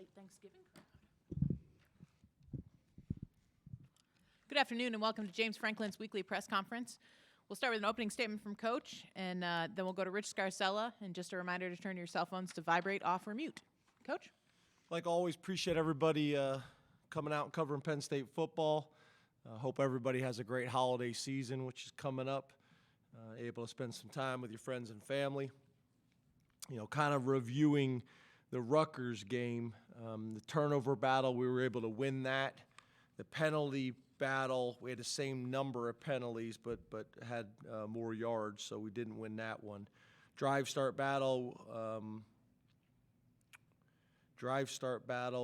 late Thanksgiving crowd. Good afternoon and welcome to James Franklin's weekly press conference. We'll start with an opening statement from Coach, and then we'll go to Rich Scarcella, and just a reminder to turn your cell phones to vibrate, off, or mute. Coach? Like always, appreciate everybody coming out and covering Penn State football. Hope everybody has a great holiday season, which is coming up. Able to spend some time with your friends and family. You know, kind of reviewing the Rutgers game, the turnover battle, we were able to win that. The penalty battle, we had the same number of penalties, but had more yards, so we didn't win that one. Drive start battle,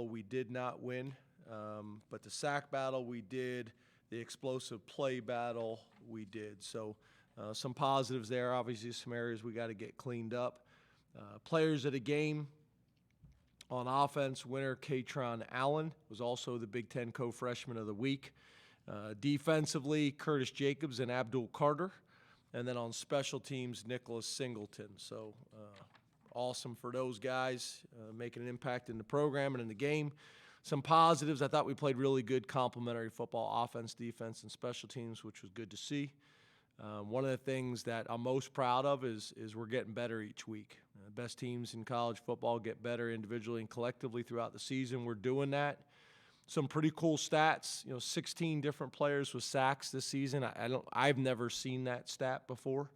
we did not win, but the sack battle we did. The explosive play battle we did. So some positives there. Obviously, some areas we got to get cleaned up. Players of the game. On offense, winner Katron Allen was also the Big Ten co-freshman of the week. Defensively, Curtis Jacobs and Abdul Carter. And then on special teams, Nicholas Singleton. So awesome for those guys, making an impact in the program and in the game. Some positives, I thought we played really good complementary football, offense, defense, and special teams, which was good to see. One of the things that I'm most proud of is we're getting better each week. Best teams in college football get better individually and collectively throughout the season. We're doing that. Some pretty cool stats. You know, 16 different players with sacks this season. I've never seen that stat before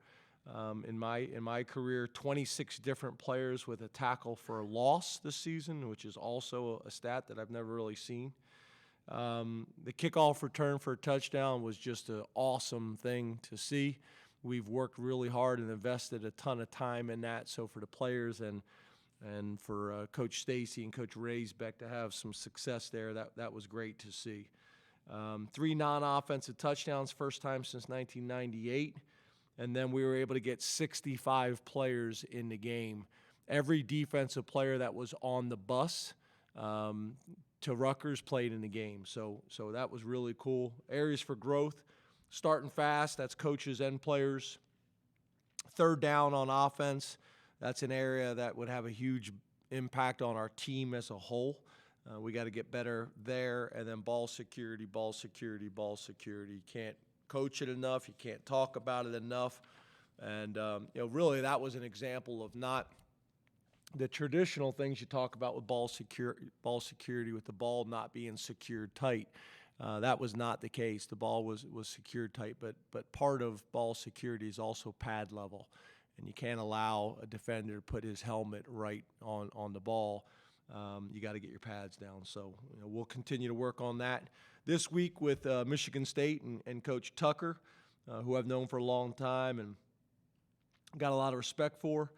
in my career. 26 different players with a tackle for a loss this season, which is also a stat that I've never really seen. The kickoff return for a touchdown was just an awesome thing to see. We've worked really hard and invested a ton of time in that. So for the players and for Coach Stacy and Coach Raisbeck to have some success there, that was great to see. 3 non-offensive touchdowns, first time since 1998. And then we were able to get 65 players in the game. Every defensive player that was on the bus to Rutgers played in the game. So that was really cool. Areas for growth, starting fast, that's coaches and players. Third down on offense, that's an area that would have a huge impact on our team as a whole. We got to get better there. And then ball security, ball security, ball security. You can't coach it enough. You can't talk about it enough. And, really that was an example of not the traditional things you talk about with ball security, with the ball not being secured tight. That was not the case. The ball was secured tight, but part of ball security is also pad level, and you can't allow a defender to put his helmet right on the ball. You got to get your pads down. So we'll continue to work on that this week with Michigan State and Coach Tucker, who I've known for a long time and got a lot of respect for.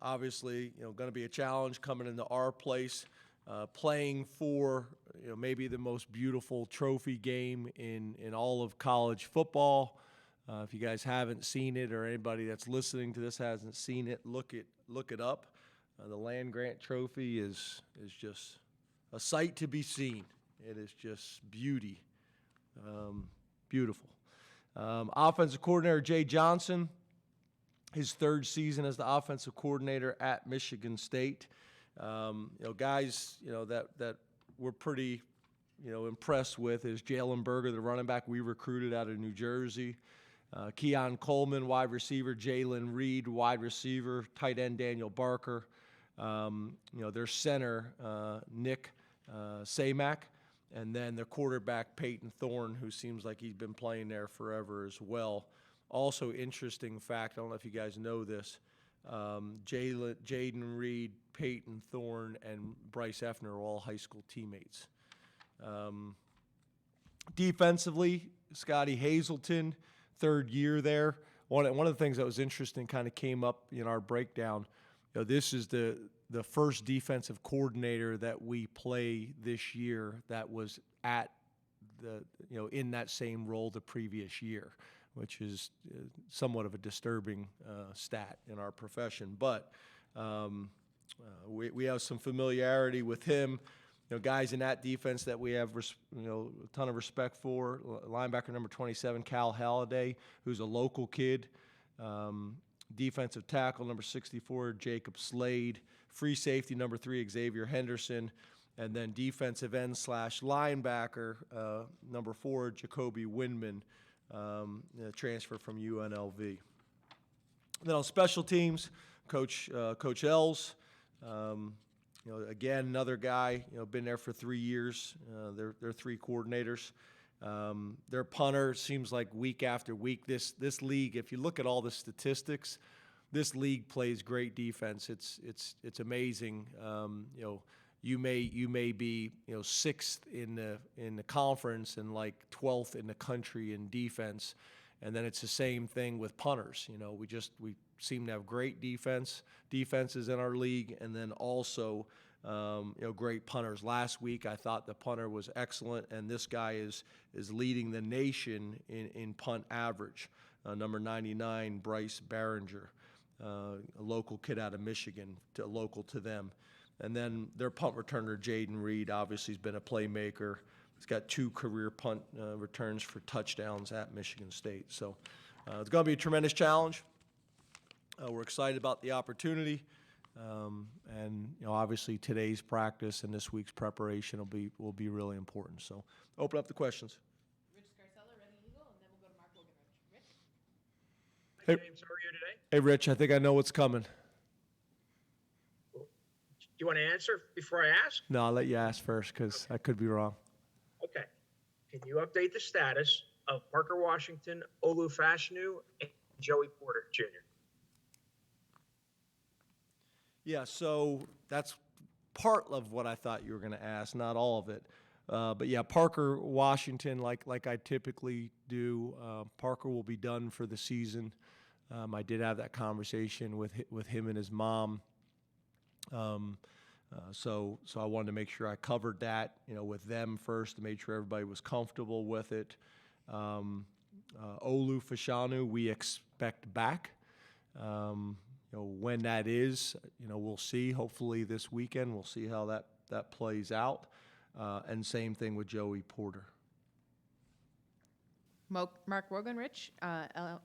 Obviously, going to be a challenge coming into our place, playing for maybe the most beautiful trophy game in all of college football. If you guys haven't seen it, or anybody that's listening to this hasn't seen it, look it up. The Land Grant Trophy is just a sight to be seen. It is just beauty, beautiful. Offensive coordinator Jay Johnson. His third season as the offensive coordinator at Michigan State. Guys, that we're pretty, impressed with is Jalen Berger, the running back we recruited out of New Jersey. Keon Coleman, wide receiver. Jalen Reed, wide receiver. Tight end Daniel Barker. Their center, Nick Samak. And then their quarterback, Peyton Thorne, who seems like he's been playing there forever as well. Also, interesting fact, I don't know if you guys know this, Jaden Reed, Peyton Thorne, and Bryce Effner are all high school teammates. Defensively, Scotty Hazelton, third year there. One of the things that was interesting kind of came up in our breakdown. This is the first defensive coordinator that we play this year that was at in that same role the previous year, which is somewhat of a disturbing stat in our profession. But we have some familiarity with him. Guys in that defense that we have a ton of respect for. Linebacker number 27, Cal Halliday, who's a local kid. Defensive tackle number 64, Jacob Slade Free safety, number 3, Xavier Henderson. And then defensive end / linebacker, number 4, Jacoby Windman, transfer from UNLV. Then on special teams, Coach Els, again, another guy, been there for 3 years. They're 3 coordinators. Their punter seems like week after week. This league, if you look at all the statistics, this league plays great defense. It's amazing. You may be 6th in the conference and like 12th in the country in defense, and then it's the same thing with punters. We seem to have great defenses in our league, and then also great punters. Last week I thought the punter was excellent, and this guy is leading the nation in punt average. Number 99, Bryce Barringer, a local kid out of Michigan, local to them. And then their punt returner, Jaden Reed, obviously has been a playmaker. He's got 2 career punt returns for touchdowns at Michigan State. So it's going to be a tremendous challenge. We're excited about the opportunity. And obviously today's practice and this week's preparation will be really important. So open up the questions. Rich Scarcella, Ready Eagle, and then we'll go to Mark Wogenrich. Rich? Hi, James. How are you today? Hey, Rich, I think I know what's coming. Do you want to answer before I ask? No, I'll let you ask first because I could be wrong. Okay. Can you update the status of Parker Washington, Olu Fashanu, and Joey Porter Jr.? Yeah, so that's part of what I thought you were going to ask, not all of it. But yeah, Parker Washington, like I typically do, Parker will be done for the season. I did have that conversation with him and his mom. So I wanted to make sure I covered that, with them first to make sure everybody was comfortable with it. Olu Fashanu, we expect back. When that is, we'll see. Hopefully this weekend, we'll see how that plays out. And same thing with Joey Porter. Mark Wogenrich,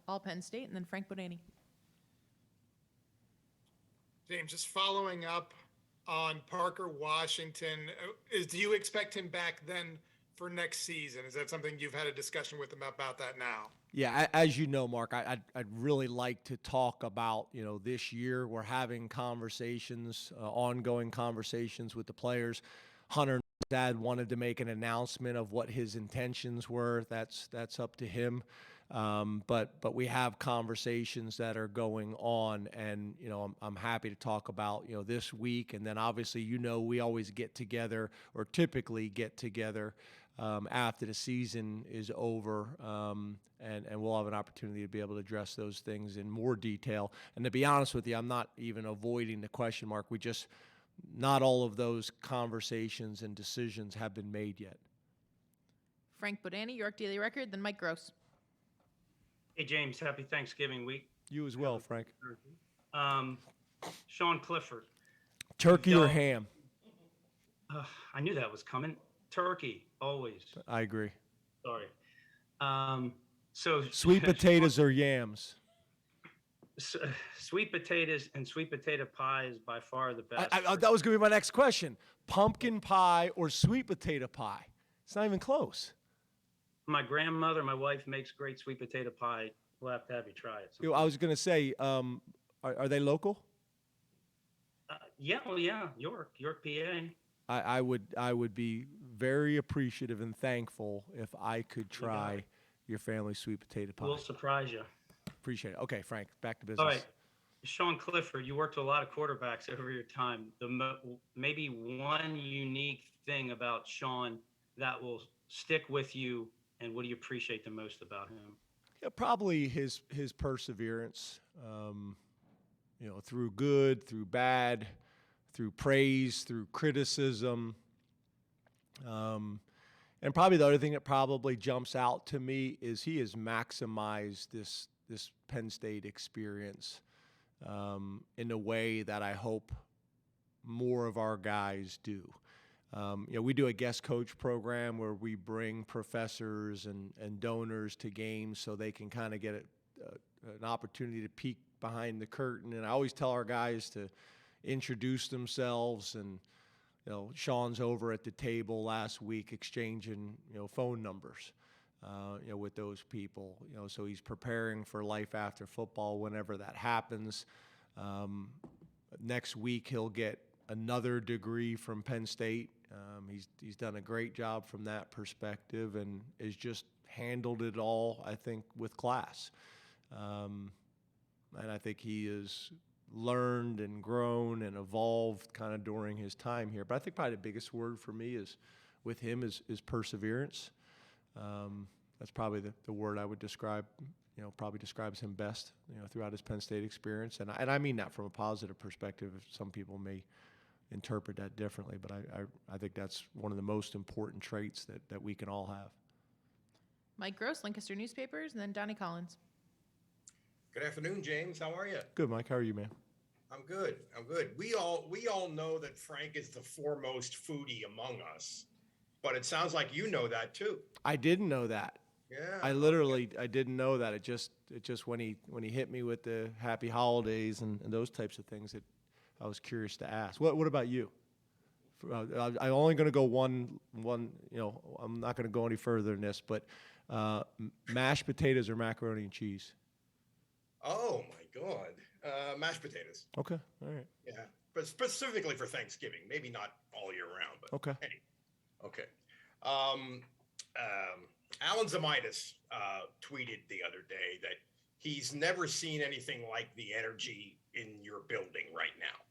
all Penn State, and then Frank Bodani. James, just following up on Parker Washington, do you expect him back then for next season? Is that something you've had a discussion with him about that now? Yeah, as you know, Mark, I'd really like to talk about, this year. We're having conversations, ongoing conversations with the players. Hunter, dad, wanted to make an announcement of what his intentions were. That's up to him. But we have conversations that are going on, and I'm happy to talk about this week, and then obviously we always get together, or typically get together after the season is over, and we'll have an opportunity to be able to address those things in more detail. And to be honest with you, I'm not even avoiding the question, Mark. Not all of those conversations and decisions have been made yet. Frank Bodani, York Daily Record, then Mike Gross. Hey, James, happy Thanksgiving week. You as well, Frank. Sean Clifford. Turkey or ham? I knew that was coming. Turkey, always. I agree. Sorry. So sweet potatoes or yams? Sweet potatoes and sweet potato pie is by far the best. That was going to be my next question. Pumpkin pie or sweet potato pie? It's not even close. My grandmother, my wife, makes great sweet potato pie. We'll have to have you try it. I was going to say, are they local? Yeah, York, PA. I would be very appreciative and thankful if I could try your family's sweet potato pie. We'll surprise you. Appreciate it. Okay, Frank, back to business. All right. Sean Clifford, you worked with a lot of quarterbacks over your time. Maybe one unique thing about Sean that will stick with you, and what do you appreciate the most about him? Yeah, probably his perseverance, through good, through bad, through praise, through criticism. And probably the other thing that probably jumps out to me is he has maximized this Penn State experience in a way that I hope more of our guys do. We do a guest coach program where we bring professors and donors to games so they can kind of get an opportunity to peek behind the curtain. And I always tell our guys to introduce themselves. And Sean's over at the table last week exchanging phone numbers with those people. So he's preparing for life after football whenever that happens. Next week he'll get another degree from Penn State. He's done a great job from that perspective and has just handled it all, I think, with class. And I think he has learned and grown and evolved kind of during his time here. But I think probably the biggest word for me is with him is perseverance. That's probably the word I would describe, probably describes him best, throughout his Penn State experience. And I mean that from a positive perspective. Some people may interpret that differently, but I think that's one of the most important traits that we can all have. Mike Gross, Lancaster Newspapers, and then Donnie Collins. Good afternoon, James. How are you? Good, Mike. How are you, man? I'm good. We all know that Frank is the foremost foodie among us, but it sounds like you know that too. I didn't know that. Yeah. I didn't know that. It just when he hit me with the happy holidays and those types of things, I was curious to ask. What about you? I'm only going to go one. I'm not going to go any further than this. But mashed potatoes or macaroni and cheese? Oh my God. Mashed potatoes. Okay. All right. Yeah, but specifically for Thanksgiving, maybe not all year round, but okay. Anyway. Okay. Alan Zamitis tweeted the other day that he's never seen anything like the energy in your building right now.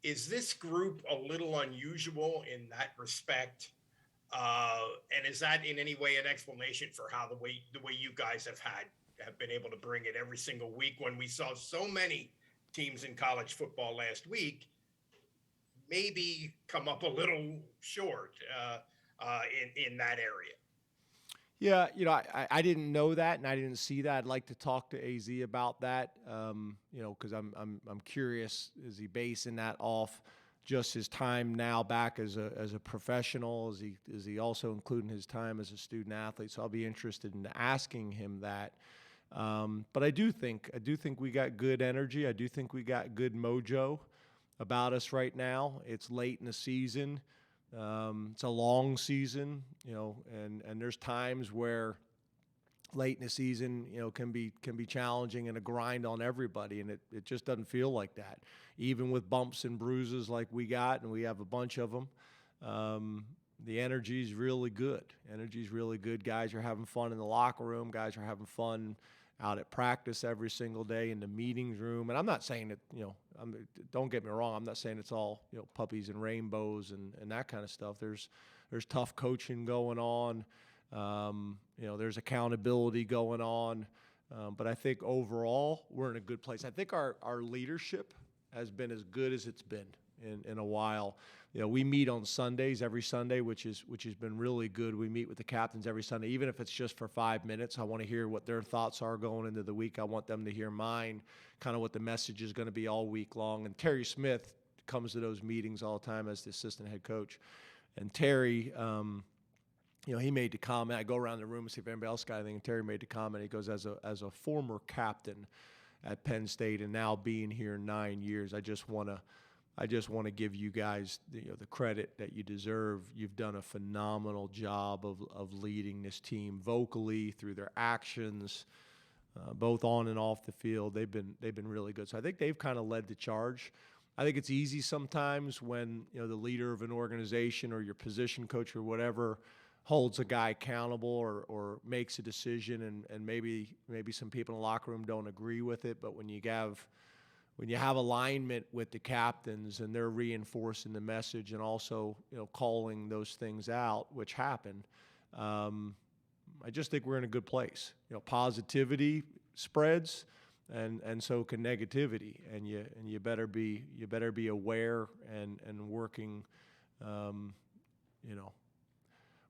Is this group a little unusual in that respect? And is that in any way an explanation for how the way you guys have been able to bring it every single week when we saw so many teams in college football last week maybe come up a little short in that area? Yeah, I didn't know that and I didn't see that. I'd like to talk to AZ about that, because I'm curious, is he basing that off just his time now back as a professional? Is he also including his time as a student athlete? So I'll be interested in asking him that. But I do think we got good energy. I do think we got good mojo about us right now. It's late in the season. It's a long season, and there's times where late in the season, can be challenging and a grind on everybody, and it just doesn't feel like that. Even with bumps and bruises like we got, and we have a bunch of them, the energy's really good. Energy's really good. Guys are having fun in the locker room. Guys are having fun out at practice every single day in the meetings room. And I'm not saying that, don't get me wrong, I'm not saying it's all, puppies and rainbows and that kind of stuff. There's tough coaching going on. There's accountability going on. But I think overall we're in a good place. I think our leadership has been as good as it's been in a while. We meet on Sundays, every Sunday, which has been really good. We meet with the captains every Sunday, even if it's just for 5 minutes. I want to hear what their thoughts are going into the week. I want them to hear mine, kind of what the message is going to be all week long. And Terry Smith comes to those meetings all the time as the assistant head coach. And Terry, he made the comment. I go around the room and see if anybody else got anything. And Terry made the comment. He goes, as a former captain at Penn State and now being here 9 years, I just want to give you guys the credit that you deserve. You've done a phenomenal job of leading this team vocally through their actions, both on and off the field. They've been really good. So I think they've kind of led the charge. I think it's easy sometimes when the leader of an organization or your position coach or whatever holds a guy accountable or makes a decision, and maybe some people in the locker room don't agree with it. But when you have alignment with the captains and they're reinforcing the message and also calling those things out, which happen, I just think we're in a good place. Positivity spreads, and so can negativity, and you better be aware and working,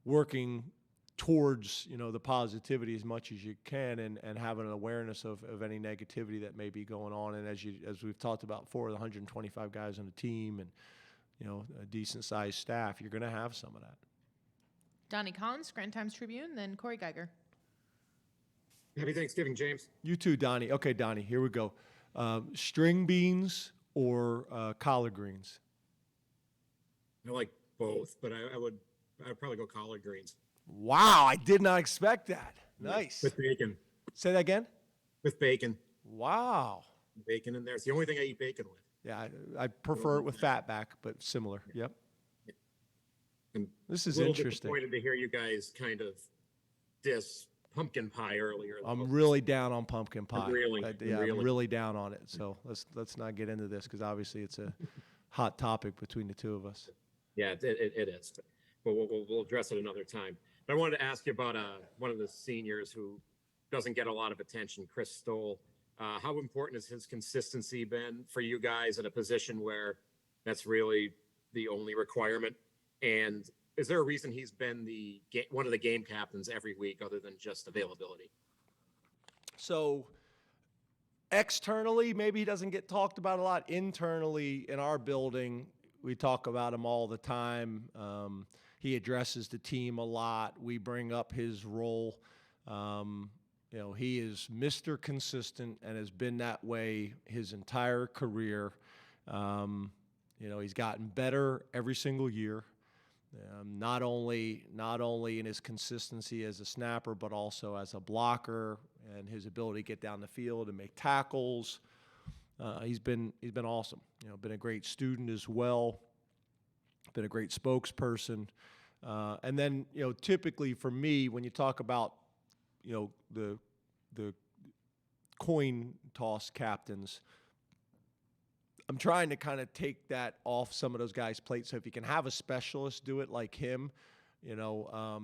working towards the positivity as much as you can, and having an awareness of any negativity that may be going on. And as we've talked about before, the 125 guys on the team and a decent sized staff, you're going to have some of that. Donnie Collins, Scranton Times-Tribune, then Corey Geiger. Happy Thanksgiving, James. You too, Donnie. Okay, Donnie, here we go. String beans or collard greens? I like both, but I'd probably go collard greens. Wow, I did not expect that. Nice. With bacon. Say that again? With bacon. Wow. Bacon in there. It's the only thing I eat bacon with. Yeah, I prefer it with fat back, but similar. Yep. And This is a little interesting. disappointed to hear you guys kind of diss pumpkin pie earlier. I'm really down on pumpkin pie. I'm reeling. I'm really down on it. So let's not get into this because obviously it's a hot topic between the two of us. Yeah, it is. But we'll address it another time. But I wanted to ask you about one of the seniors who doesn't get a lot of attention, Chris Stoll. How important has his consistency been for you guys in a position where that's really the only requirement? And is there a reason he's been one of the game captains every week other than just availability? So externally, maybe he doesn't get talked about a lot. Internally, in our building, we talk about him all the time. He addresses the team a lot. We bring up his role. He is Mr. Consistent and has been that way his entire career. He's gotten better every single year. Not only in his consistency as a snapper, but also as a blocker and his ability to get down the field and make tackles. He's been awesome. Been a great student as well. Been a great spokesperson. And then, typically for me, when you talk about, the coin toss captains, I'm trying to kind of take that off some of those guys' plates. So if you can have a specialist do it like him,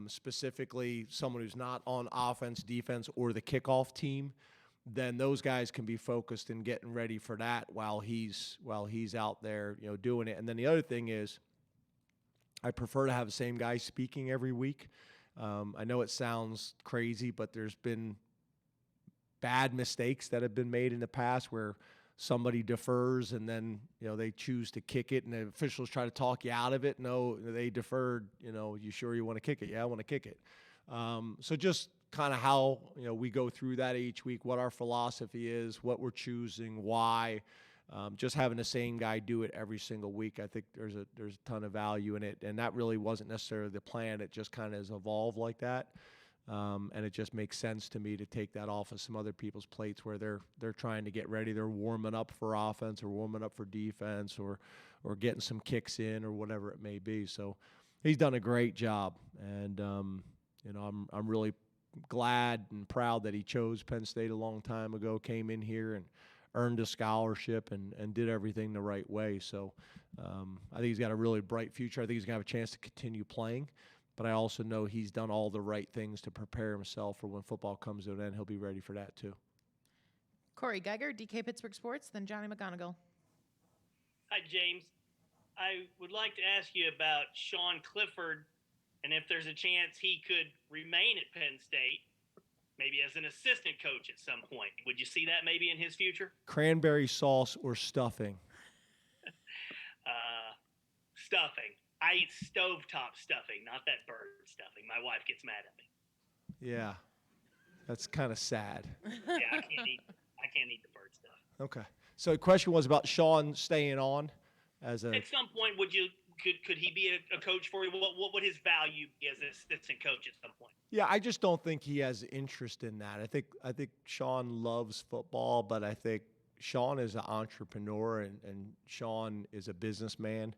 specifically someone who's not on offense, defense, or the kickoff team, then those guys can be focused and getting ready for that while he's out there, doing it. And then the other thing is, I prefer to have the same guy speaking every week. I know it sounds crazy, but there's been bad mistakes that have been made in the past where somebody defers and then, they choose to kick it and the officials try to talk you out of it. No, they deferred, you sure you want to kick it? Yeah, I want to kick it. So just kind of how, we go through that each week, what our philosophy is, what we're choosing, why. Just having the same guy do it every single week, I think there's a ton of value in it. And that really wasn't necessarily the plan. It just kind of has evolved like that. And it just makes sense to me to take that off of some other people's plates where they're trying to get ready. They're warming up for offense or warming up for defense or getting some kicks in or whatever it may be. So he's done a great job. And, I'm really glad and proud that he chose Penn State a long time ago, came in here and earned a scholarship and did everything the right way. So I think he's got a really bright future. I think he's going to have a chance to continue playing. But I also know he's done all the right things to prepare himself for when football comes to an end. He'll be ready for that too. Corey Geiger, DK Pittsburgh Sports, then Johnny McGonigal. Hi, James. I would like to ask you about Sean Clifford and if there's a chance he could remain at Penn State, maybe as an assistant coach at some point. Would you see that maybe in his future? Cranberry sauce or stuffing? Stuffing. I eat stovetop stuffing, not that bird stuffing. My wife gets mad at me. Yeah, that's kind of sad. Yeah, I can't eat the bird stuff. Okay. So the question was about Sean staying on as a. At some point, could he be a coach for you? What would his value be as an assistant coach at some point? Yeah, I just don't think he has interest in that. I think Sean loves football, but I think Sean is an entrepreneur and Sean is a businessman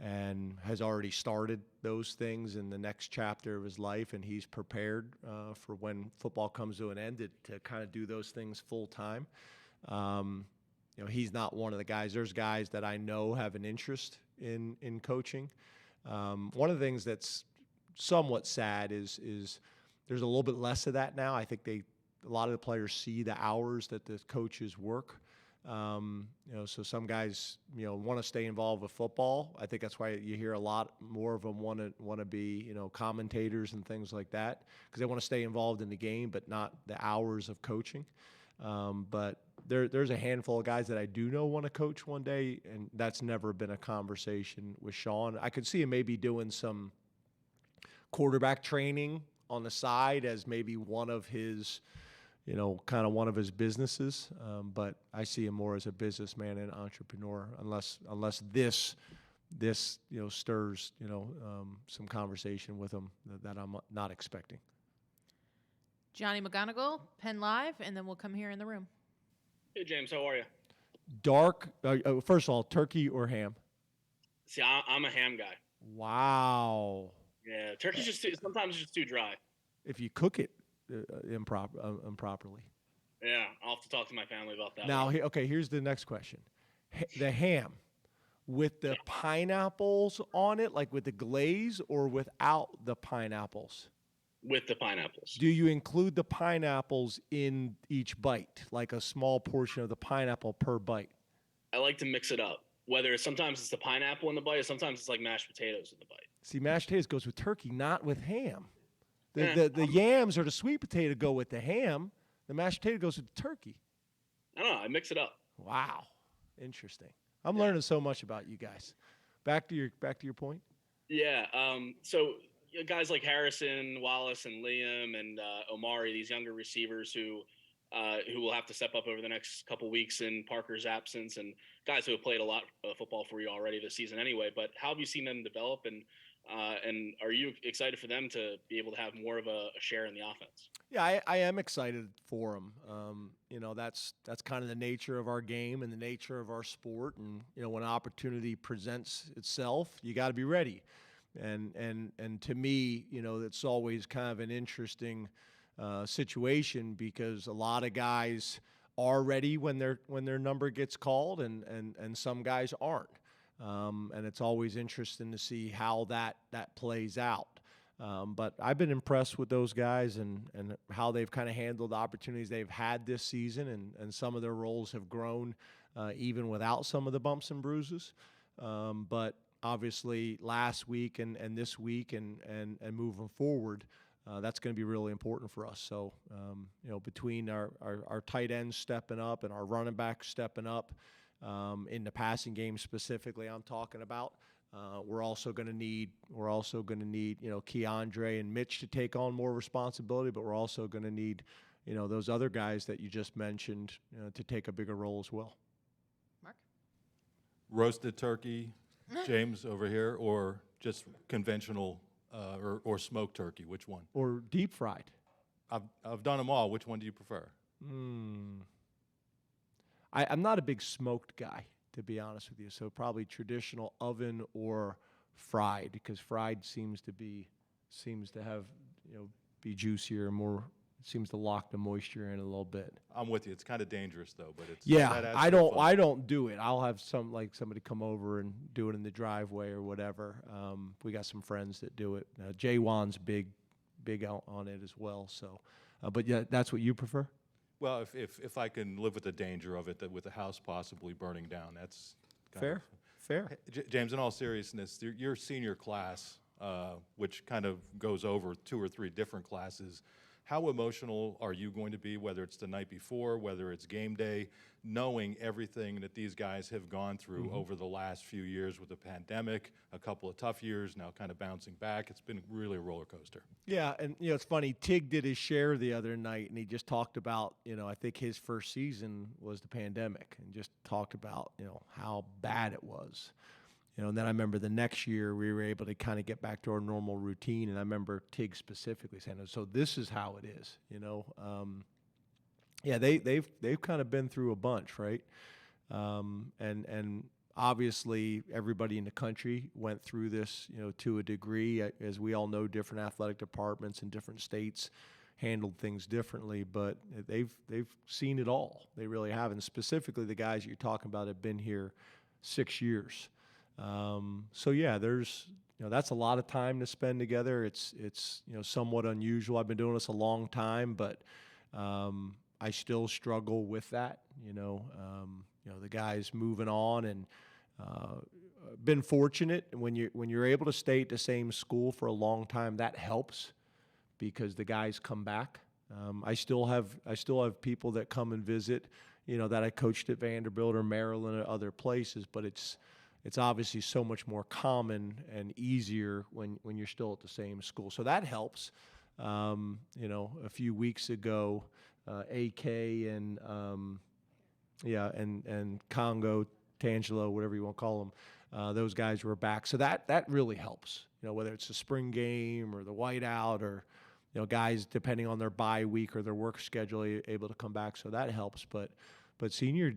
and has already started those things in the next chapter of his life, and he's prepared for when football comes to an end to kind of do those things full time. He's not one of the guys. There's guys that I know have an interest in coaching. One of the things that's somewhat sad is there's a little bit less of that now. I think a lot of the players see the hours that the coaches work. So some guys, want to stay involved with football. I think that's why you hear a lot more of them want to be, commentators and things like that because they want to stay involved in the game, but not the hours of coaching. But there's a handful of guys that I do know want to coach one day, and that's never been a conversation with Sean. I could see him maybe doing some quarterback training on the side as maybe one of his kind of one of his businesses. But I see him more as a businessman and entrepreneur, unless this stirs, some conversation with him that I'm not expecting. Johnny McGonigal, Penn Live, and then we'll come here in the room. Hey, James, how are you? Dark, first of all, turkey or ham? See, I'm a ham guy. Wow. Yeah, turkey's sometimes just too dry. If you cook it improperly. Yeah, I'll have to talk to my family about that. Now, here's the next question. The ham, with the pineapples on it, like with the glaze, or without the pineapples? With the pineapples. Do you include the pineapples in each bite, like a small portion of the pineapple per bite? I like to mix it up. Whether sometimes it's the pineapple in the bite, or sometimes it's like mashed potatoes in the bite. See, mashed potatoes goes with turkey, not with ham. The yams or the sweet potato go with the ham. The mashed potato goes with the turkey. I don't know. I mix it up. Wow, interesting. I'm learning so much about you guys. Back to your point. Yeah. So guys like Harrison, Wallace, and Liam, and Omari, these younger receivers who will have to step up over the next couple weeks in Parker's absence, and guys who have played a lot of football for you already this season anyway. But how have you seen them develop, and are you excited for them to be able to have more of a share in the offense? Yeah, I am excited for them. That's kind of the nature of our game and the nature of our sport. And when an opportunity presents itself, you got to be ready. And to me, it's always kind of an interesting situation, because a lot of guys are ready when their number gets called, and some guys aren't. And it's always interesting to see how that plays out. But I've been impressed with those guys and how they've kind of handled the opportunities they've had this season, and some of their roles have grown even without some of the bumps and bruises. But obviously last week and this week and moving forward, that's going to be really important for us. So, between our tight ends stepping up and our running backs stepping up, in the passing game specifically, I'm talking about. We're also going to need Keandre and Mitch to take on more responsibility, but we're also going to need those other guys that you just mentioned to take a bigger role as well. Mark? Roasted turkey, James over here, or just conventional or smoked turkey? Which one? Or deep fried? I've done them all. Which one do you prefer? I'm not a big smoked guy, to be honest with you. So probably traditional oven or fried, because fried seems to have be juicier and more. It seems to lock the moisture in a little bit. I'm with you. It's kind of dangerous though, but it's I don't do it. I'll have somebody come over and do it in the driveway or whatever. We got some friends that do it. Jay Wan's big on it as well. So, but yeah, that's what you prefer. Well, if I can live with the danger of it, that with the house possibly burning down, that's fair. James, in all seriousness, your senior class, which kind of goes over 2 or 3 different classes, how emotional are you going to be, whether it's the night before, whether it's game day, knowing everything that these guys have gone through over the last few years with the pandemic, a couple of tough years, now kind of bouncing back? It's been really a roller coaster. Yeah, and it's funny, Tig did his share the other night, and he just talked about, I think his first season was the pandemic, and just talked about, how bad it was. And then I remember the next year we were able to kind of get back to our normal routine, and I remember Tig specifically saying, "So this is how it is," Yeah, they've kind of been through a bunch, right? And obviously everybody in the country went through this, to a degree. As we all know, different athletic departments in different states handled things differently, but they've seen it all. They really have, and specifically the guys you're talking about have been here 6 years. So yeah, there's, that's a lot of time to spend together. It's somewhat unusual. I've been doing this a long time, but I still struggle with that. The guys moving on, and been fortunate when you're able to stay at the same school for a long time. That helps, because the guys come back. I still have people that come and visit, that I coached at Vanderbilt or Maryland or other places, but it's obviously so much more common and easier when you're still at the same school. So that helps. A few weeks ago, AK and and Congo, Tangelo, whatever you want to call them. Those guys were back, so that really helps. Whether it's the spring game or the whiteout, or guys depending on their bye week or their work schedule able to come back, so that helps. But senior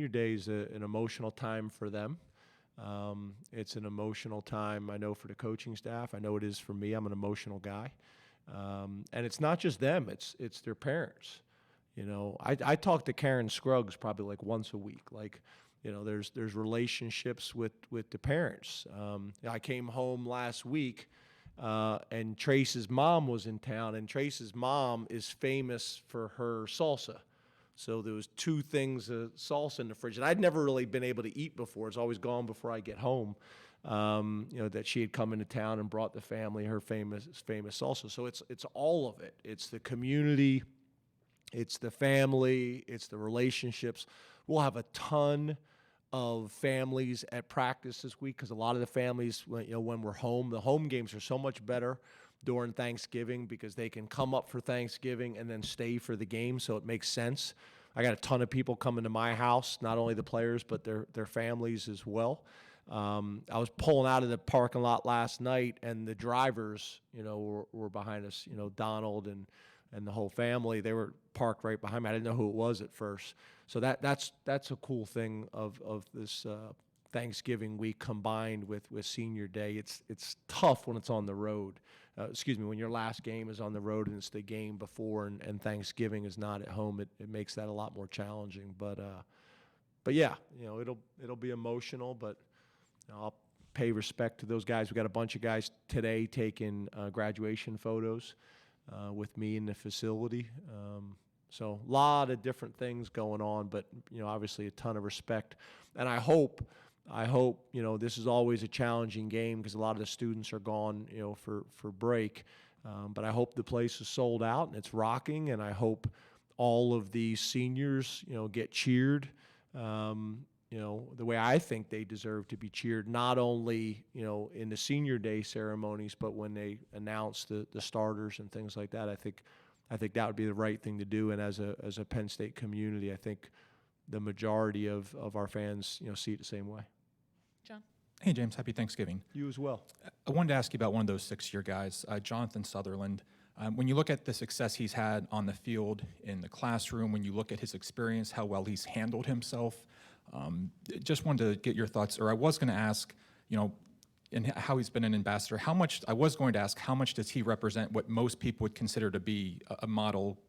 day is an emotional time for them. It's an emotional time, I know, for the coaching staff. I know it is for me. I'm an emotional guy. And it's not just them, it's their parents. I talk to Karen Scruggs probably like once a week. There's relationships with the parents. I came home last week, and Trace's mom was in town, and Trace's mom is famous for her salsa. So there was 2 things of salsa in the fridge, and I'd never really been able to eat before. It's always gone before I get home. That she had come into town and brought the family her famous salsa. So it's all of it. It's the community, it's the family, it's the relationships. We'll have a ton of families at practice this week because a lot of the families, when we're home, the home games are so much better during Thanksgiving because they can come up for Thanksgiving and then stay for the game, so it makes sense. I got a ton of people coming to my house, not only the players but their families as well. I was pulling out of the parking lot last night, and the drivers, were behind us. Donald and the whole family, they were parked right behind me. I didn't know who it was at first. So that's a cool thing of this Thanksgiving week combined with senior day. It's tough when it's on the road. When your last game is on the road and it's the game before, and Thanksgiving is not at home. It makes that a lot more challenging. But yeah, it'll be emotional, but I'll pay respect to those guys. We got a bunch of guys today taking graduation photos with me in the facility. So a lot of different things going on, but obviously a ton of respect. And I hope this is always a challenging game because a lot of the students are gone for break. But I hope the place is sold out and it's rocking, and I hope all of these seniors get cheered. The way I think they deserve to be cheered, not only, in the senior day ceremonies, but when they announce the starters and things like that. I think that would be the right thing to do. And as a Penn State community, I think the majority of our fans, see it the same way. John? Hey, James, happy Thanksgiving. You as well. I wanted to ask you about one of those 6-year guys, Jonathan Sutherland. When you look at the success he's had on the field, in the classroom, when you look at his experience, how well he's handled himself, just wanted to get your thoughts, or I was going to ask, and how he's been an ambassador. How much does he represent what most people would consider to be a model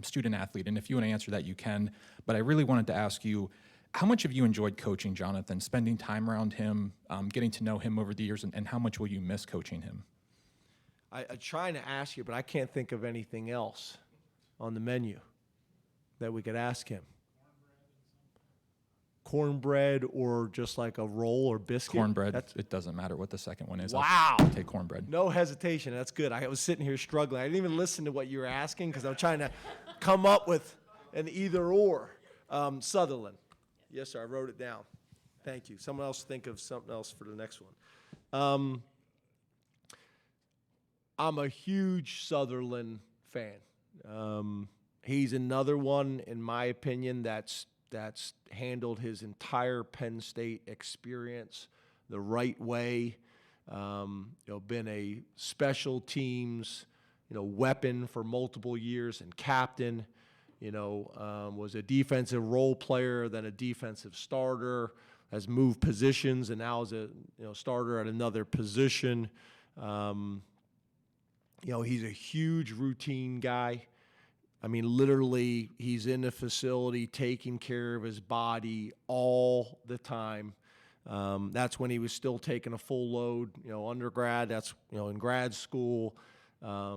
student athlete? And if you want to answer that, you can. But I really wanted to ask you, how much have you enjoyed coaching Jonathan, spending time around him, getting to know him over the years, and how much will you miss coaching him? I'm trying to ask you, but I can't think of anything else on the menu that we could ask him. Cornbread or just like a roll or biscuit? Cornbread. It doesn't matter what the second one is. Wow. I'll take cornbread. No hesitation. That's good. I was sitting here struggling. I didn't even listen to what you were asking because I'm trying to come up with an either or. Sutherland. Yes, sir. I wrote it down. Thank you. Someone else think of something else for the next one. I'm a huge Sutherland fan. He's another one, in my opinion, that's handled his entire Penn State experience the right way. Been a special teams, weapon for multiple years and captain. Was a defensive role player, then a defensive starter, has moved positions, and now is a starter at another position. He's a huge routine guy. I mean, literally, he's in the facility taking care of his body all the time. That's when he was still taking a full load, undergrad. That's, in grad school.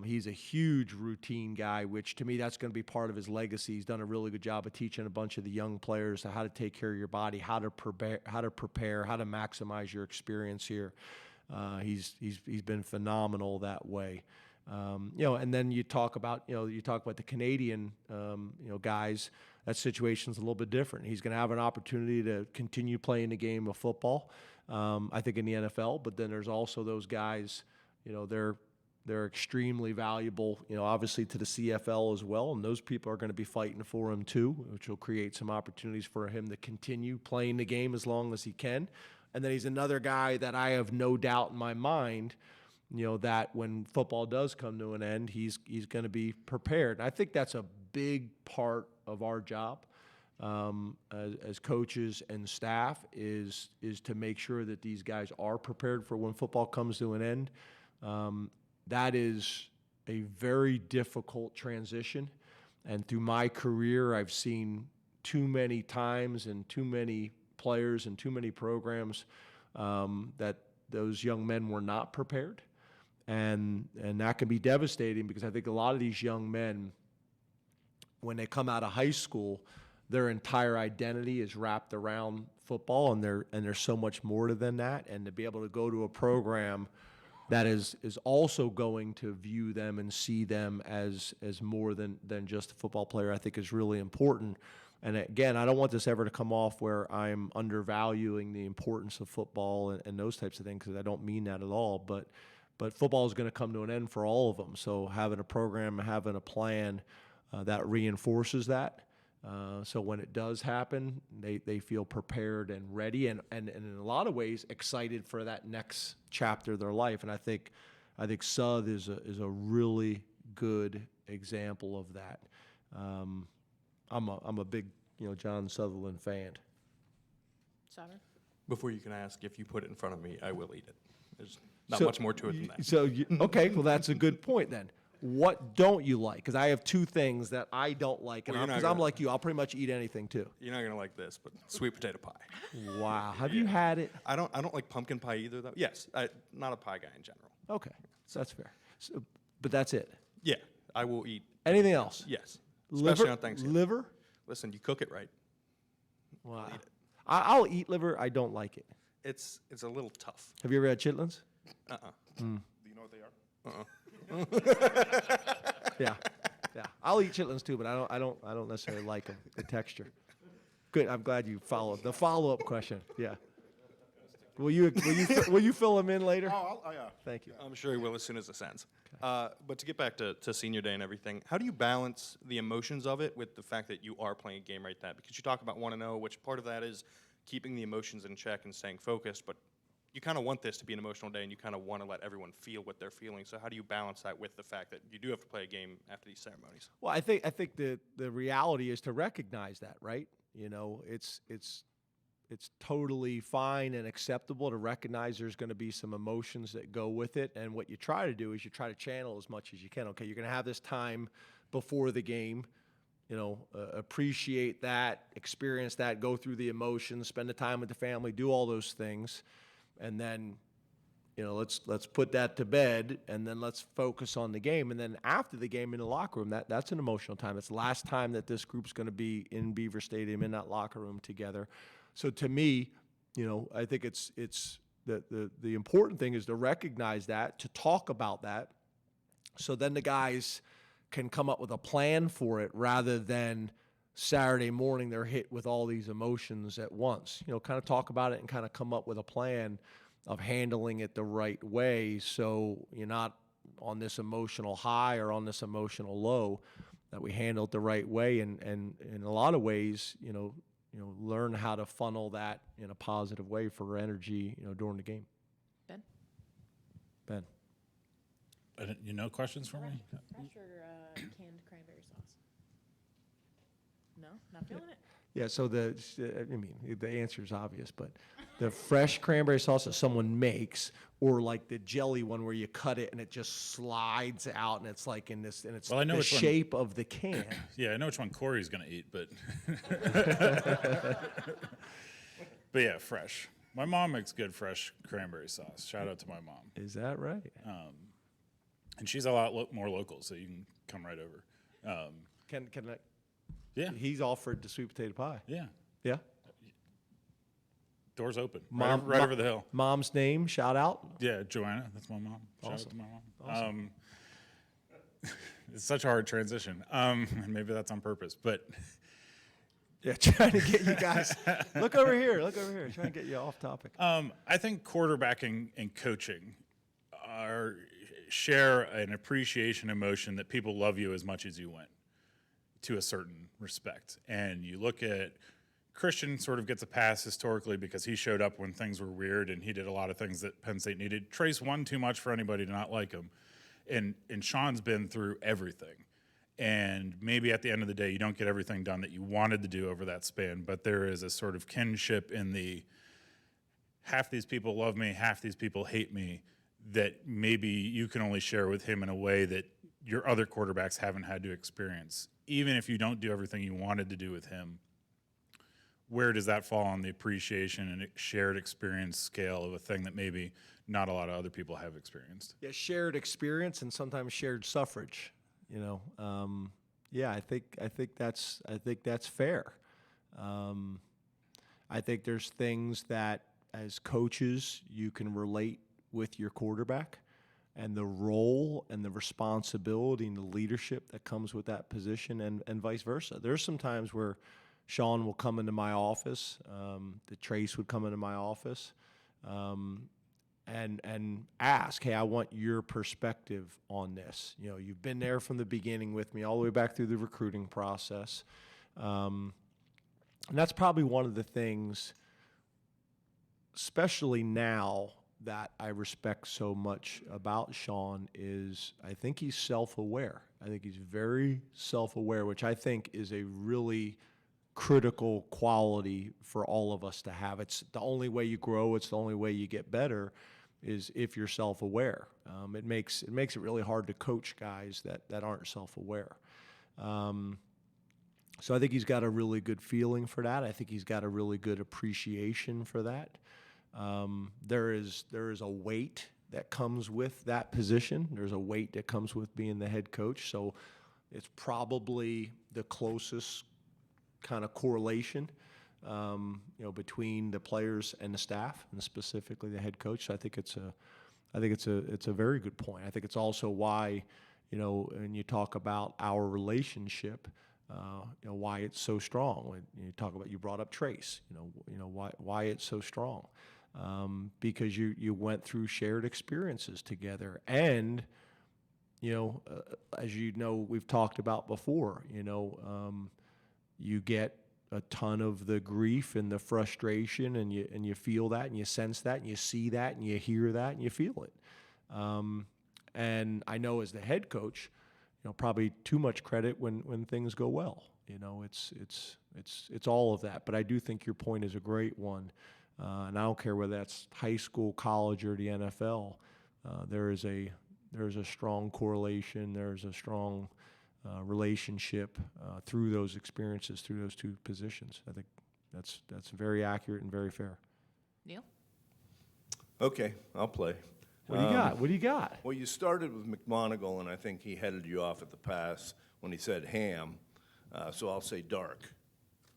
He's a huge routine guy, which to me, that's going to be part of his legacy. He's done a really good job of teaching a bunch of the young players how to take care of your body, how to prepare, how to maximize your experience here. He's been phenomenal that way. And then you talk about the Canadian, guys. That situation's a little bit different. He's going to have an opportunity to continue playing the game of football, I think, in the NFL. But then there's also those guys, they're They're extremely valuable, obviously to the CFL as well, and those people are going to be fighting for him too, which will create some opportunities for him to continue playing the game as long as he can. And then he's another guy that I have no doubt in my mind, that when football does come to an end, he's going to be prepared. And I think that's a big part of our job as coaches and staff is to make sure that these guys are prepared for when football comes to an end. That is a very difficult transition. And through my career, I've seen too many times and too many players and too many programs that those young men were not prepared. And that can be devastating because I think a lot of these young men, when they come out of high school, their entire identity is wrapped around football, and there's so much more to than that. And to be able to go to a program that is also going to view them and see them as more than just a football player, I think is really important. And again, I don't want this ever to come off where I'm undervaluing the importance of football and those types of things, because I don't mean that at all. But football is going to come to an end for all of them. So having a program, having a plan that reinforces that. So when it does happen, they feel prepared and ready, and in a lot of ways excited for that next chapter of their life. And I think Sud is a really good example of that. I'm a big John Sutherland fan. Sauber? Before you can ask, if you put it in front of me, I will eat it. There's not much more to it than that. So okay, well that's a good point then. What don't you like? Because I have two things that I don't like, and because I'm like you, I'll pretty much eat anything too. You're not gonna like this, but sweet potato pie. Wow, have you had it? I don't like pumpkin pie either, though. Yes, not a pie guy in general. Okay, so that's fair. So, but that's it. Yeah, I will eat anything else. Yes, liver, especially on Thanksgiving. Liver. Listen, you cook it right. Wow. Eat it. I'll eat liver. I don't like it. It's a little tough. Have you ever had chitlins? Do you know what they are? Yeah. I'll eat chitlins too, but I don't necessarily like them. The texture. Good. I'm glad you followed the follow-up question. Yeah. Will you fill them in later? Oh, yeah. Thank you. I'm sure he will as soon as it ends. But to get back to senior day and everything, how do you balance the emotions of it with the fact that you are playing a game right that? Because you talk about 1-0, which part of that is keeping the emotions in check and staying focused, but you kind of want this to be an emotional day, and you kind of want to let everyone feel what they're feeling. So how do you balance that with the fact that you do have to play a game after these ceremonies? Well, I think the reality is to recognize that, right? It's totally fine and acceptable to recognize there's going to be some emotions that go with it, and what you try to do is you try to channel as much as you can. Okay, you're going to have this time before the game. Appreciate that, experience that, go through the emotions, spend the time with the family, do all those things. And then, let's put that to bed, and then let's focus on the game. And then after the game in the locker room, that's an emotional time. It's the last time that this group's going to be in Beaver Stadium in that locker room together. So to me, I think it's the important thing is to recognize that, to talk about that, so then the guys can come up with a plan for it rather than Saturday morning they're hit with all these emotions at once. Kind of talk about it and kind of come up with a plan of handling it the right way, so you're not on this emotional high or on this emotional low, that we handle it the right way, and in a lot of ways, learn how to funnel that in a positive way for energy, during the game. Ben. Questions for me? Fresh or canned cranberry sauce? No, not feeling it. Yeah, so the answer is obvious, but the fresh cranberry sauce that someone makes, or like the jelly one where you cut it and it just slides out and it's like in this, and it's the shape of the can. Yeah, I know which one Corey's going to eat, but but yeah, fresh. My mom makes good fresh cranberry sauce. Shout out to my mom. Is that right? And she's a lot more local, so you can come right over. Can I? Yeah. He's offered the sweet potato pie. Yeah. Yeah. Door's open. Mom, right over the hill. Mom's name, shout out. Yeah, Joanna. That's my mom. Shout out to my mom. Awesome. It's such a hard transition. And maybe that's on purpose, but yeah, trying to get you guys. Look over here. Trying to get you off topic. I think quarterbacking and coaching share an appreciation emotion that people love you as much as you win, to a certain respect. And you look at Christian sort of gets a pass historically because he showed up when things were weird and he did a lot of things that Penn State needed. Trace won too much for anybody to not like him. And Sean's been through everything. And maybe at the end of the day, you don't get everything done that you wanted to do over that span, but there is a sort of kinship in the half these people love me, half these people hate me, that maybe you can only share with him in a way that your other quarterbacks haven't had to experience. Even if you don't do everything you wanted to do with him, where does that fall on the appreciation and shared experience scale of a thing that maybe not a lot of other people have experienced? Yeah, shared experience and sometimes shared suffrage. Yeah, I think that's fair. I think there's things that as coaches you can relate with your quarterback, and the role and the responsibility and the leadership that comes with that position, and vice versa. There's some times where Sean will come into my office, the Trace would come into my office, and ask, hey, I want your perspective on this. You've been there from the beginning with me all the way back through the recruiting process. And that's probably one of the things, especially now, that I respect so much about Sean is I think he's self-aware. I think he's very self-aware, which I think is a really critical quality for all of us to have. It's the only way you grow. It's the only way you get better is if you're self-aware. It makes it really hard to coach guys that aren't self-aware. So I think he's got a really good feeling for that. I think he's got a really good appreciation for that. There is a weight that comes with that position. There's a weight that comes with being the head coach. So it's probably the closest kind of correlation, between the players and the staff, and specifically the head coach. So I think it's a very good point. I think it's also why, when you talk about our relationship, why it's so strong. When you talk about, you brought up Trace, why it's so strong, because you went through shared experiences together, and as we've talked about before, you get a ton of the grief and the frustration, and you feel that, and you sense that, and you see that, and you hear that, and you feel it. And I know as the head coach, probably too much credit when things go well. It's all of that. But I do think your point is a great one, and I don't care whether that's high school, college, or the NFL. There is a strong correlation. There's a strong relationship through those experiences, through those two positions. I think that's very accurate and very fair. Neil? Okay, I'll play. What do you got? What do you got? Well, you started with McMonagle, and I think he headed you off at the pass when he said ham. So I'll say dark.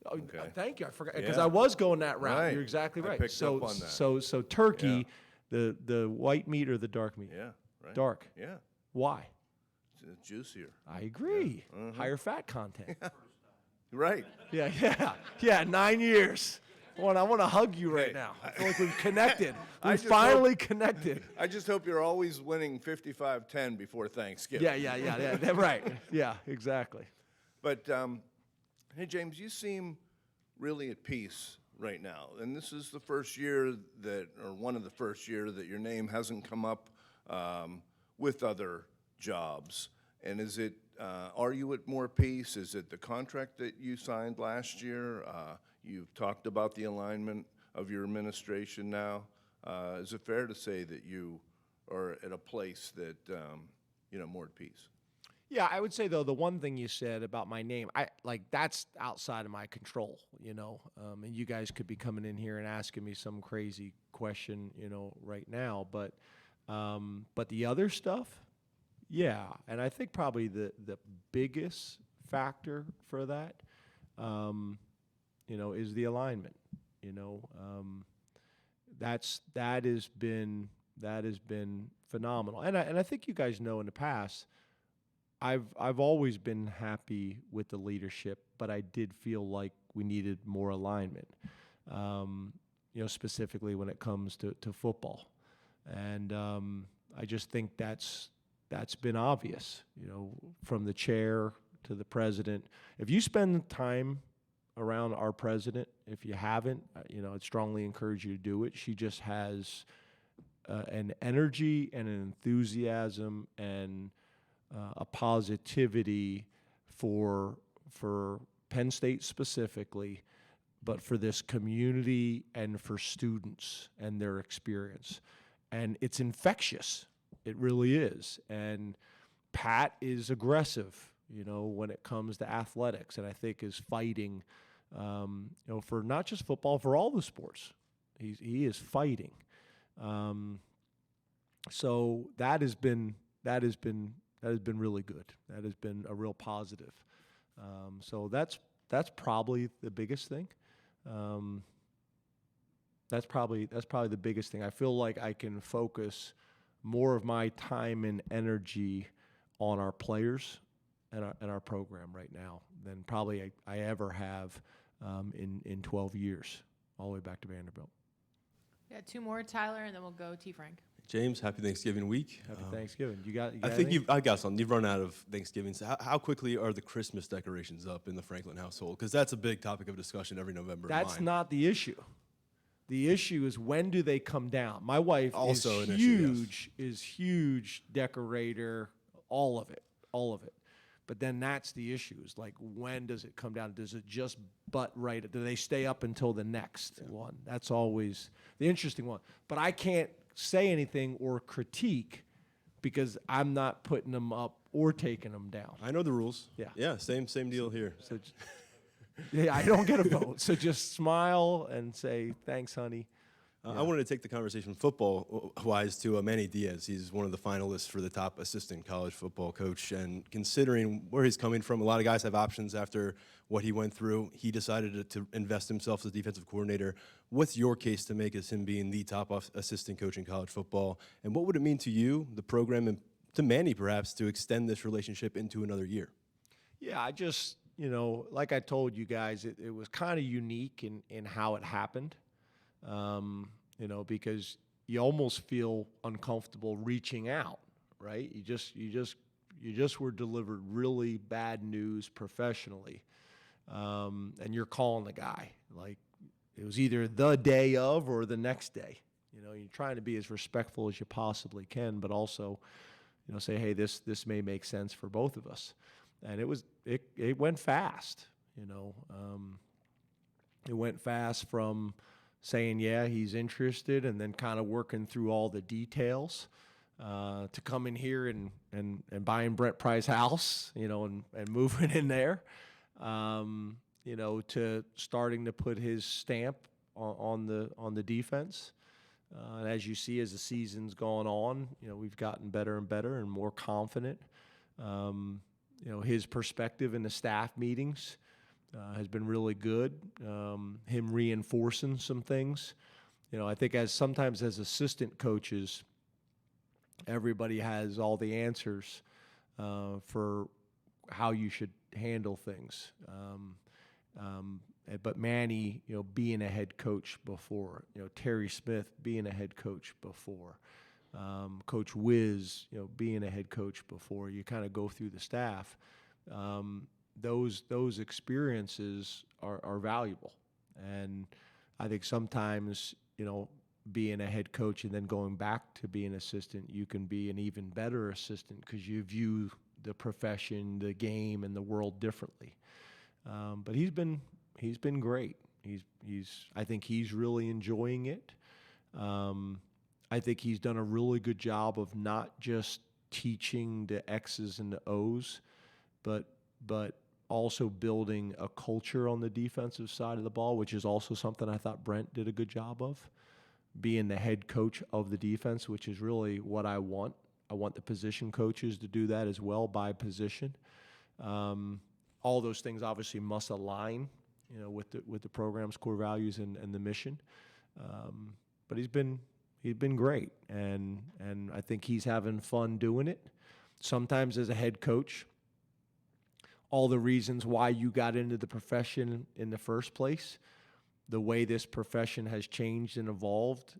Oh, Okay. thank you. I forgot because Yeah. I was going that route. Right. You're exactly I right. picked So up on that. so turkey, the white meat or the dark meat? Yeah, right. Dark. Yeah, Why? it's juicier. I agree. Mhm. Higher fat content. Right. Yeah. 9 years. I want to hug you right Hey, now. I feel like we've connected. I We've just finally connected. I just hope you're always winning 55-10 before Thanksgiving. Yeah. Right. Yeah, exactly. But, hey, James, you seem really at peace right now. And this is the first year or one of the first year that your name hasn't come up with other jobs. And are you at more peace? Is it the contract that you signed last year? You've talked about the alignment of your administration now. Is it fair to say that you are at a place that, more at peace? Yeah, I would say, though, the one thing you said about my name, that's outside of my control, and you guys could be coming in here and asking me some crazy question, right now. But the other stuff, yeah. And I think probably the biggest factor for that, is the alignment. That has been phenomenal. And I think you guys know in the past, I've always been happy with the leadership, but I did feel like we needed more alignment, specifically when it comes to football. And I just think that's that's been obvious, from the chair to the president. If you spend time around our president, if you haven't, I'd strongly encourage you to do it. She just has an energy and an enthusiasm and a positivity for Penn State specifically, but for this community and for students and their experience. And it's infectious. It really is. And Pat is aggressive, when it comes to athletics, and I think is fighting, for not just football, for all the sports. He is fighting. So that has been really good. That has been a real positive. So that's probably the biggest thing. That's probably the biggest thing. I feel like I can focus more of my time and energy on our players and our program right now than probably I ever have in 12 years, all the way back to Vanderbilt. Yeah, two more, Tyler, and then we'll go T. Frank. James, happy Thanksgiving week. Happy Thanksgiving. You got I think anything? I got something. You've run out of Thanksgiving. So how quickly are the Christmas decorations up in the Franklin household? Because that's a big topic of discussion every November. That's not the issue. The issue is, when do they come down? My wife Also is an huge, issue, is huge decorator, all of it. But then that's the issue, is like, when does it come down? Does it just butt right? Do they stay up until the next one? That's always the interesting one. But I can't say anything or critique because I'm not putting them up or taking them down. I know the rules. Yeah. Yeah, same deal here. So yeah, I don't get a vote. So just smile and say, thanks, honey. I wanted to take the conversation football-wise to Manny Diaz. He's one of the finalists for the top assistant college football coach. And considering where he's coming from, a lot of guys have options after what he went through. He decided to invest himself as defensive coordinator. What's your case to make as him being the top assistant coach in college football? And what would it mean to you, the program, and to Manny perhaps, to extend this relationship into another year? Yeah, I just, like I told you guys, it was kind of unique in how it happened. Because you almost feel uncomfortable reaching out, right? You just were delivered really bad news professionally, and you're calling the guy. Like, it was either the day of or the next day. You're trying to be as respectful as you possibly can, but also, say, hey, this may make sense for both of us. And it went fast. It went fast from saying, yeah, he's interested, and then kind of working through all the details, to coming here and buying Brent Pry's house, and moving in there, to starting to put his stamp on the defense. And as you see, as the season's gone on, we've gotten better and better and more confident. His perspective in the staff meetings has been really good. Him reinforcing some things. I think sometimes as assistant coaches, everybody has all the answers for how you should handle things. But Manny, being a head coach before, Terry Smith being a head coach before, Coach Wiz, being a head coach before, you kind of go through the staff. Those experiences are valuable. And I think sometimes, being a head coach and then going back to being an assistant, you can be an even better assistant because you view the profession, the game, and the world differently. But he's been great. I think he's really enjoying it. I think he's done a really good job of not just teaching the X's and the O's, but also building a culture on the defensive side of the ball, which is also something I thought Brent did a good job of, being the head coach of the defense, which is really what I want. I want the position coaches to do that as well by position. All those things obviously must align, with the program's core values and the mission. But he's been great, and I think he's having fun doing it. Sometimes as a head coach, all the reasons why you got into the profession in the first place, the way this profession has changed and evolved,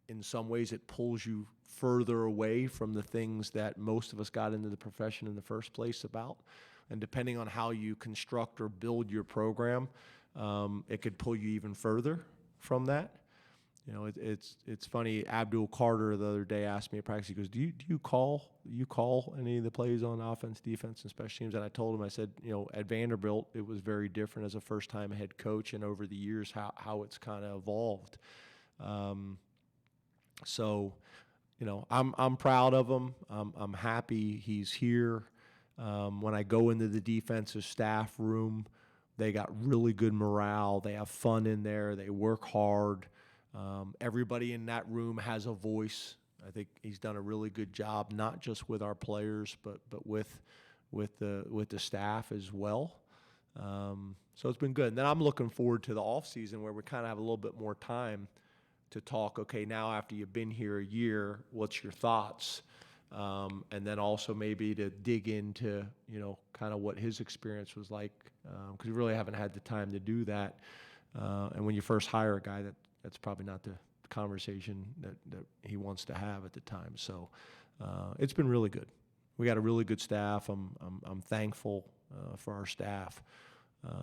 in some ways it pulls you further away from the things that most of us got into the profession in the first place about. And depending on how you construct or build your program, it could pull you even further from that. You know, it's funny. Abdul Carter the other day asked me at practice. He goes, "Do you call any of the plays on offense, defense, and special teams?" And I told him, I said, you know, at Vanderbilt it was very different as a first-time head coach, and over the years how it's kind of evolved. So, you know, I'm proud of him. I'm happy he's here. When I go into the defensive staff room, they got really good morale. They have fun in there. They work hard. Everybody in that room has a voice. I think he's done a really good job, not just with our players, but with the staff as well. So it's been good. And then I'm looking forward to the off season where we kind of have a little bit more time to talk. Okay, now after you've been here a year, what's your thoughts? And then also maybe to dig into, you know, kind of what his experience was like, because we really haven't had the time to do that. And when you first hire a guy, that's probably not the conversation that he wants to have at the time. So it's been really good. We got a really good staff. I'm thankful for our staff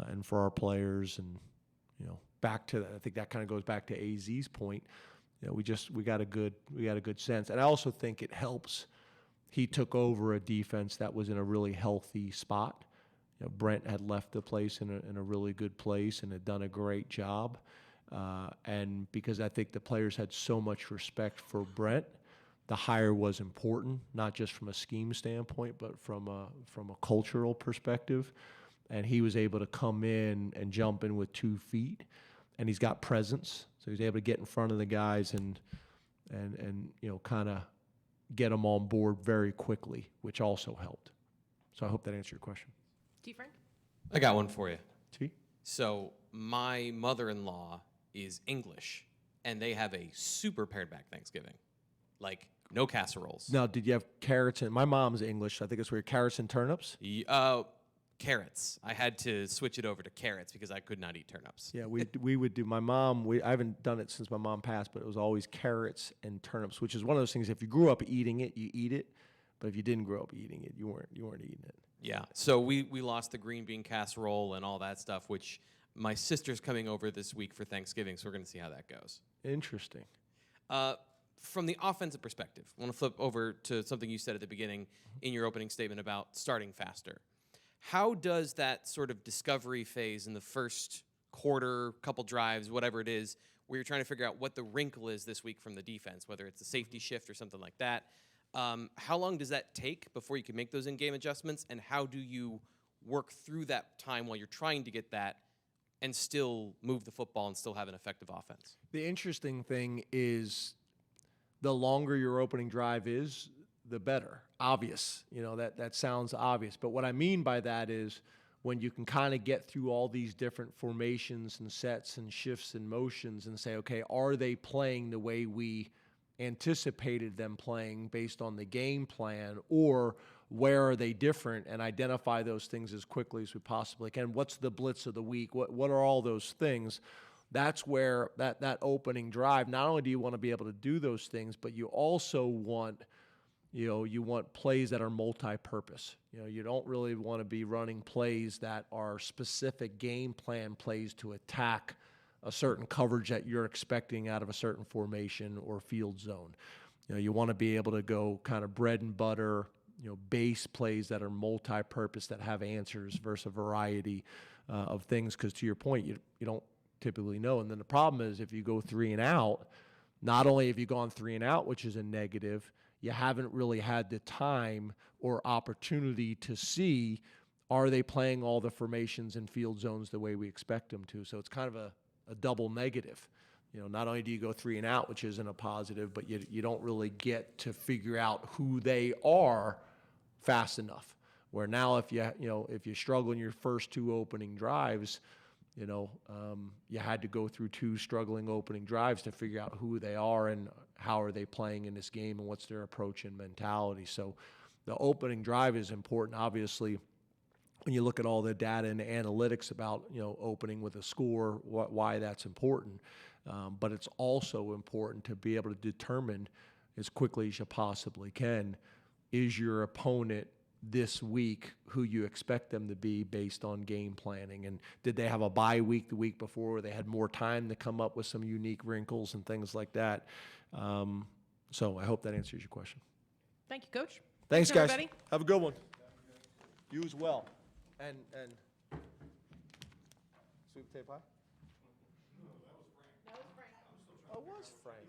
and for our players. And, you know, back to that, I think that kind of goes back to AZ's point. You know, we got a good sense. And I also think it helps. He took over a defense that was in a really healthy spot. You know, Brent had left the place in a really good place and had done a great job. And because I think the players had so much respect for Brent, the hire was important, not just from a scheme standpoint, but from a cultural perspective. And he was able to come in and jump in with 2 feet, and he's got presence, so he's able to get in front of the guys and you know, kind of get them on board very quickly, which also helped. So I hope that answered your question. T. Frank? I got one for you. T? So my mother-in-law is English, and they have a super pared back Thanksgiving, like no casseroles. Now, did you have carrots? My mom's English. I think it's where carrots and turnips. Carrots. I had to switch it over to carrots because I could not eat turnips. Yeah, we would do. My mom. I haven't done it since my mom passed, but it was always carrots and turnips, which is one of those things. If you grew up eating it, you eat it, but if you didn't grow up eating it, you weren't eating it. Yeah. So we lost the green bean casserole and all that stuff, which my sister's coming over this week for Thanksgiving, so we're going to see how that goes. Interesting. From the offensive perspective, I want to flip over to something you said at the beginning in your opening statement about starting faster. How does that sort of discovery phase in the first quarter, couple drives, whatever it is, where you're trying to figure out what the wrinkle is this week from the defense, whether it's a safety shift or something like that, how long does that take before you can make those in-game adjustments, and how do you work through that time while you're trying to get that and still move the football and still have an effective offense? The interesting thing is the longer your opening drive is, the better. Obvious. You know, that sounds obvious. But what I mean by that is when you can kind of get through all these different formations and sets and shifts and motions and say, okay, are they playing the way we anticipated them playing based on the game plan, or where are they different, and identify those things as quickly as we possibly can. What's the blitz of the week? What are all those things? That's where that opening drive, not only do you want to be able to do those things, but you also want, you know, you want plays that are multi-purpose. You know, you don't really want to be running plays that are specific game plan plays to attack a certain coverage that you're expecting out of a certain formation or field zone. You know, you want to be able to go kind of bread and butter, you know, base plays that are multi-purpose, that have answers versus a variety of things. Because to your point, you don't typically know. And then the problem is if you go 3 and out, not only have you gone 3 and out, which is a negative, you haven't really had the time or opportunity to see, are they playing all the formations and field zones the way we expect them to? So it's kind of a double negative. You know, not only do you go 3 and out, which isn't a positive, but you don't really get to figure out who they are fast enough. Where now if you struggle in your first 2 opening drives, you had to go through 2 struggling opening drives to figure out who they are and how are they playing in this game and what's their approach and mentality. So the opening drive is important, obviously, when you look at all the data and the analytics about, opening with a score, why that's important. But it's also important to be able to determine, as quickly as you possibly can. Is your opponent this week who you expect them to be based on game planning? And did they have a bye week the week before where they had more time to come up with some unique wrinkles and things like that? So I hope that answers your question. Thank you, Coach. Thanks, guys. everybody. Have a good one. You as well. And sweet potato pie? No, that was Frank. Oh, it was Frank.